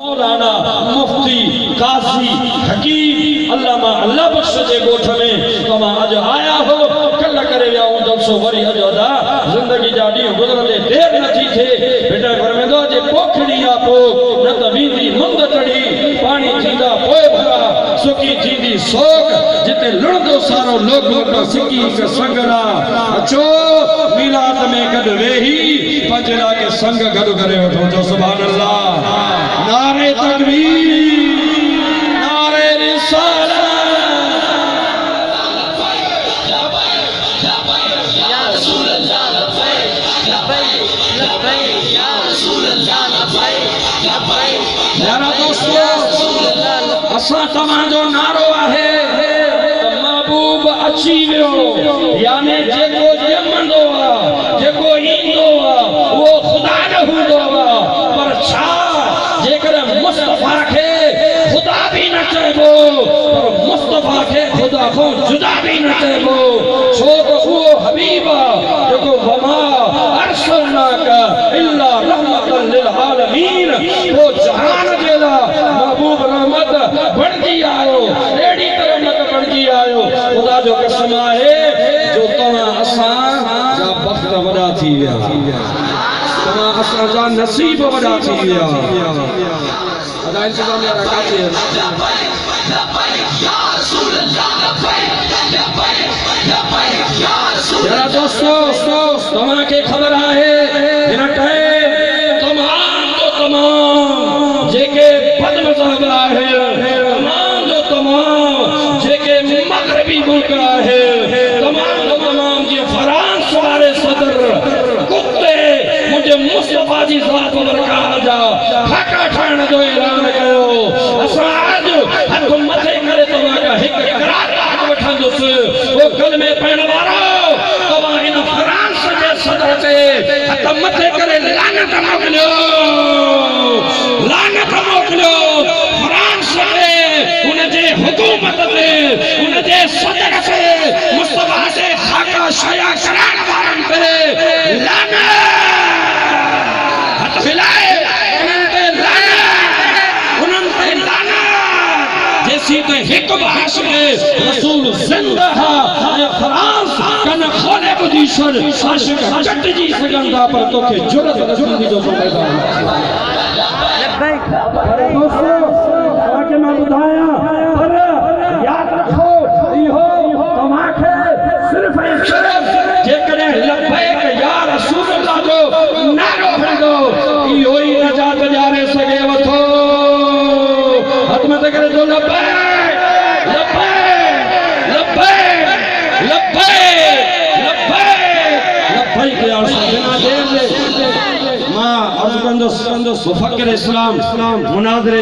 मौलाना मुफ्ती काजी हकीम अल्लामा अल्लाह बख्श जे गोठ में तमा अज आया हो कल करे या जलसो वरी अज अदा जिंदगी जा डी गुजरंदे देर न थी थे बेटा फरमांदो जे पोखड़ी आ पो न त वींदी मंद चढ़ी पानी थींदा पोए भरा सुकी थींदी सोक जिते लुणदो सारो लोगो का सिकी के संगरा अचो मिलाद में गड वेही पंजरा के संग गड करे वठो जो सुभान अल्लाह नारे तकबीर नारे रिसालत या रसूल अल्लाह लब्बैक या रसूल अल्लाह लब्बैक यारा दोस्तों असा तमाजो नारो आहे महबूब अची वियो यानी जेको जमंदो आ जेको ईंदो आ वो खुदा न हूंदो आ पर छा जेकर मुस्तफा के खुदा भी न चइबो पर मुस्तफा के खुदा को जुदा भी न चइबो छो तो वो हबीब जेको वमा अरसलना का इल्ला रहमतल लिल आलमीन वो जहान जेला महबूब रहमत बणजी आयो एडी रहमत बणजी आयो खुदा जो कसम आहे जो तवा असा जा बख्त वडा थी विया तवा असा जा नसीब वडा थी विया अदा इंतजाम यार काचे या रसूल अल्लाह लब्बैक या रसूल यारा दोस्तों तवा के खबर आहे हिन टाइम तमाम जेके बदमज़हब आहे तमाम जेके मगरबी मुल्क आहे तमाम जे फ्रांस वाले सदर कुत्ते मुझे मुस्तफा जी ज़ात बरकात जा फाका ठाण जो ऐलान कयो असां आज हथ मथे करे तव्हां का हिक करार वठंदुस वो कलमे पढ़ण वारो तव्हां इन फ्रांस जे सदर ते हथ मथे करे लानत मोकिलियो फ्रांस में उनजे हुकूमत ते उनजे सदर ते मुस्तफा से खाका शाया करार वारन पे लानत हथ मिलाए उनन पे लानत जैसी ते हिक बास में रसूल जिंदा है फ्रांस कन खोले बुदीशर आशिक चट जी सगंदा पर तोखे जुरत नथी जो मैदान लब्बैक दोस्तों ताके मैं बुधाया पर याद रखो इहो तमाखे सिर्फ एक शर्त जेकरे लब्बैक या रसूल अल्लाह जो नारो हंदो इहो ही नजात जारे सके वठो हथ मथे करे जो लब्बैक लब्बैक लब्बैक लब्बैक लब्बैक लब्बैक या बिना देर मां अर्ज कंदो मुफक्किर इस्लाम मुनाज़िर